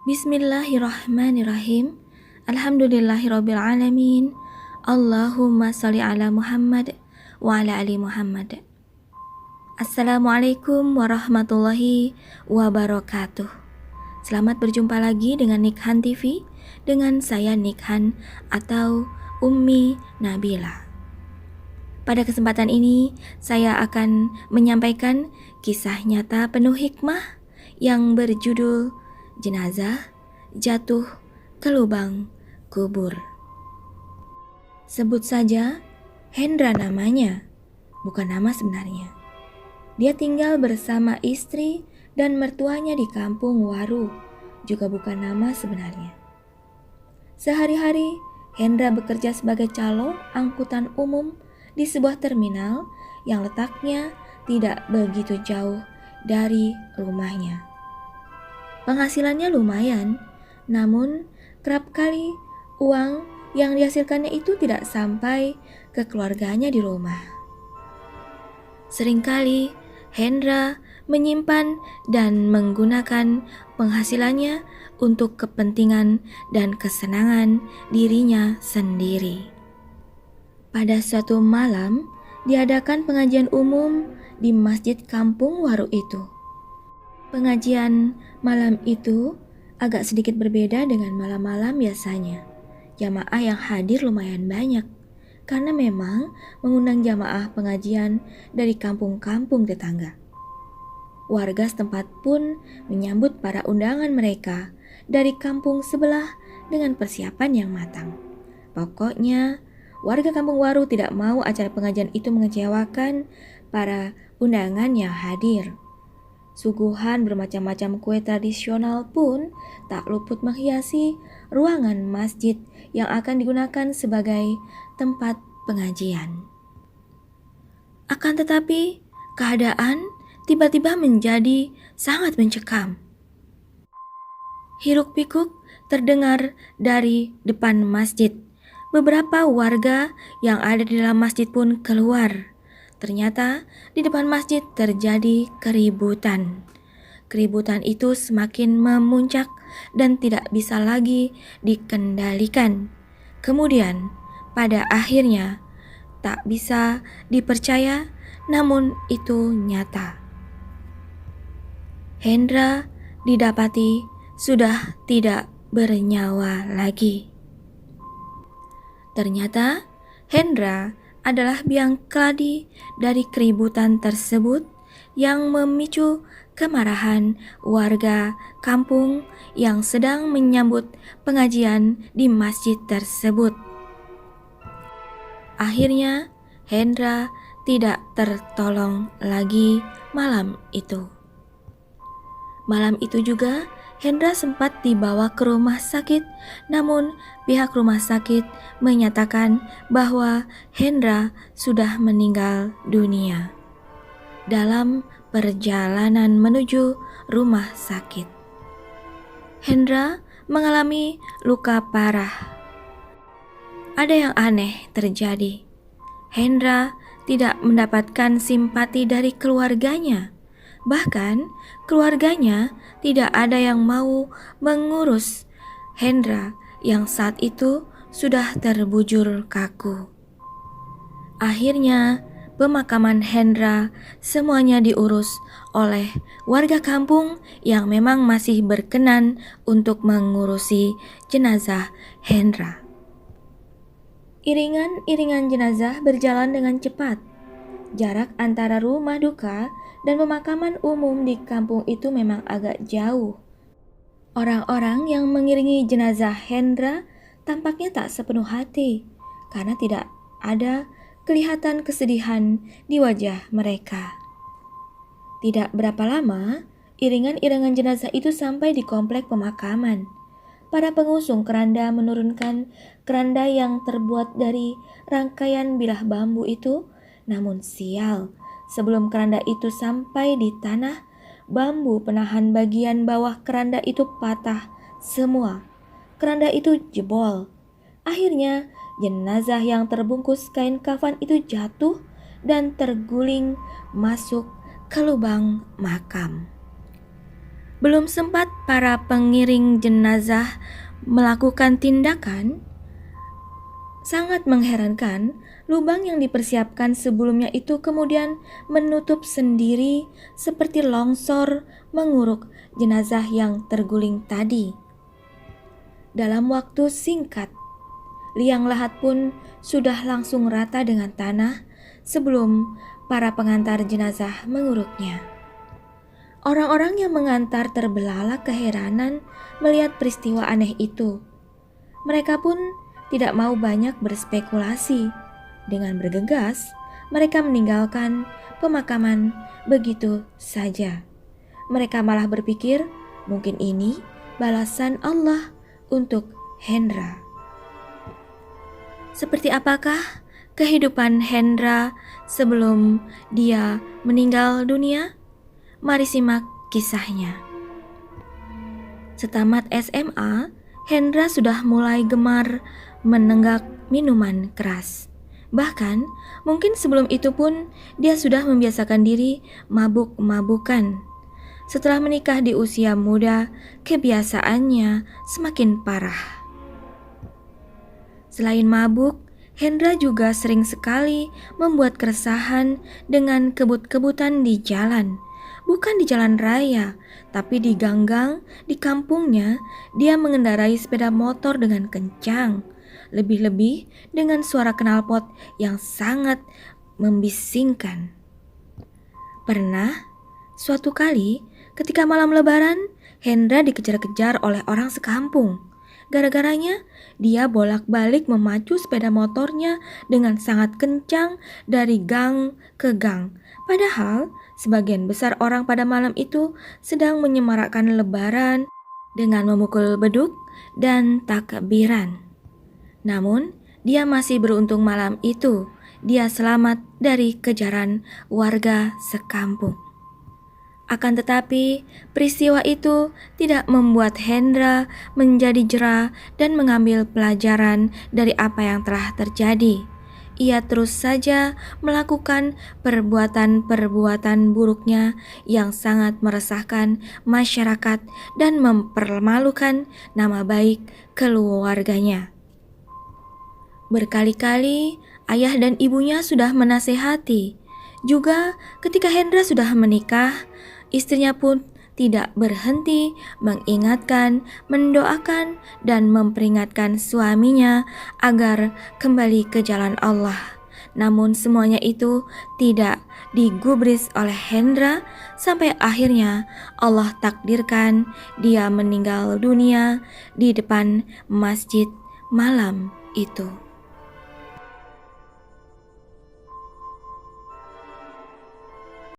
Bismillahirrahmanirrahim. Alhamdulillahirrabbilalamin. Allahumma salli ala Muhammad wa ala ali Muhammad. Assalamualaikum warahmatullahi wabarakatuh. Selamat berjumpa lagi dengan Nikhan TV, dengan saya Nikhan atau Ummi Nabila. Pada kesempatan ini saya akan menyampaikan kisah nyata penuh hikmah yang berjudul Jenazah Jatuh ke Lubang Kubur. Sebut saja Hendra namanya, bukan nama sebenarnya. Dia tinggal bersama istri dan mertuanya di kampung Waru, juga bukan nama sebenarnya. Sehari-hari Hendra bekerja sebagai calo angkutan umum di sebuah terminal yang letaknya tidak begitu jauh dari rumahnya. Penghasilannya lumayan, namun kerap kali uang yang dihasilkannya itu tidak sampai ke keluarganya di rumah. Seringkali Hendra menyimpan dan menggunakan penghasilannya untuk kepentingan dan kesenangan dirinya sendiri. Pada suatu malam, diadakan pengajian umum di masjid kampung Waru itu. Pengajian malam itu agak sedikit berbeda dengan malam-malam biasanya. Jamaah yang hadir lumayan banyak, karena memang mengundang jamaah pengajian dari kampung-kampung tetangga. Warga setempat pun menyambut para undangan mereka dari kampung sebelah dengan persiapan yang matang. Pokoknya, warga kampung Waru tidak mau acara pengajian itu mengecewakan para undangan yang hadir. Suguhan bermacam-macam kue tradisional pun tak luput menghiasi ruangan masjid yang akan digunakan sebagai tempat pengajian. Akan tetapi, keadaan tiba-tiba menjadi sangat mencekam. Hiruk-pikuk terdengar dari depan masjid. Beberapa warga yang ada di dalam masjid pun keluar. Ternyata di depan masjid terjadi keributan. Keributan itu semakin memuncak dan tidak bisa lagi dikendalikan. Kemudian pada akhirnya tak bisa dipercaya, namun itu nyata. Hendra didapati sudah tidak bernyawa lagi. Ternyata Hendra adalah biang keladi dari keributan tersebut yang memicu kemarahan warga kampung yang sedang menyambut pengajian di masjid tersebut. Akhirnya Hendra tidak tertolong lagi malam itu. Malam itu juga Hendra sempat dibawa ke rumah sakit, namun pihak rumah sakit menyatakan bahwa Hendra sudah meninggal dunia dalam perjalanan menuju rumah sakit. Hendra mengalami luka parah. Ada yang aneh terjadi. Hendra tidak mendapatkan simpati dari keluarganya. Bahkan keluarganya tidak ada yang mau mengurus Hendra yang saat itu sudah terbujur kaku. Akhirnya pemakaman Hendra semuanya diurus oleh warga kampung yang memang masih berkenan untuk mengurusi jenazah Hendra. Iringan-iringan jenazah berjalan dengan cepat. Jarak antara rumah duka dan pemakaman umum di kampung itu memang agak jauh. Orang-orang yang mengiringi jenazah Hendra tampaknya tak sepenuh hati, karena tidak ada kelihatan kesedihan di wajah mereka. Tidak berapa lama, iringan-iringan jenazah itu sampai di komplek pemakaman. Para pengusung keranda menurunkan keranda yang terbuat dari rangkaian bilah bambu itu. Namun sial, sebelum keranda itu sampai di tanah, bambu penahan bagian bawah keranda itu patah semua. Keranda itu jebol. Akhirnya jenazah yang terbungkus kain kafan itu jatuh dan terguling masuk ke lubang makam. Belum sempat para pengiring jenazah melakukan tindakan, sangat mengherankan, lubang yang dipersiapkan sebelumnya itu kemudian menutup sendiri seperti longsor menguruk jenazah yang terguling tadi. Dalam waktu singkat, liang lahat pun sudah langsung rata dengan tanah sebelum para pengantar jenazah menguruknya. Orang-orang yang mengantar terbelalak keheranan melihat peristiwa aneh itu. Mereka pun tidak mau banyak berspekulasi. Dengan bergegas, mereka meninggalkan pemakaman begitu saja. Mereka malah berpikir, mungkin ini balasan Allah untuk Hendra. Seperti apakah kehidupan Hendra sebelum dia meninggal dunia? Mari simak kisahnya. Setamat SMA, Hendra sudah mulai gemar menenggak minuman keras. Bahkan, mungkin sebelum itu pun dia sudah membiasakan diri mabuk-mabukan. Setelah menikah di usia muda, kebiasaannya semakin parah. Selain mabuk, Hendra juga sering sekali membuat keresahan dengan kebut-kebutan di jalan. Bukan di jalan raya, tapi di ganggang di kampungnya. Dia mengendarai sepeda motor dengan kencang, lebih-lebih dengan suara knalpot yang sangat membisingkan. Pernah, suatu kali ketika malam lebaran, Hendra dikejar-kejar oleh orang sekampung. Gara-garanya, dia bolak-balik memacu sepeda motornya dengan sangat kencang dari gang ke gang. Padahal, sebagian besar orang pada malam itu sedang menyemarakkan lebaran dengan memukul beduk dan takbiran. Namun, dia masih beruntung malam itu. Dia selamat dari kejaran warga sekampung. Akan tetapi, peristiwa itu tidak membuat Hendra menjadi jera dan mengambil pelajaran dari apa yang telah terjadi. Ia terus saja melakukan perbuatan-perbuatan buruknya yang sangat meresahkan masyarakat dan mempermalukan nama baik keluarganya. Berkali-kali ayah dan ibunya sudah menasehati. Juga ketika Hendra sudah menikah, istrinya pun tidak berhenti mengingatkan, mendoakan, dan memperingatkan suaminya agar kembali ke jalan Allah. Namun semuanya itu tidak digubris oleh Hendra sampai akhirnya Allah takdirkan dia meninggal dunia di depan masjid malam itu.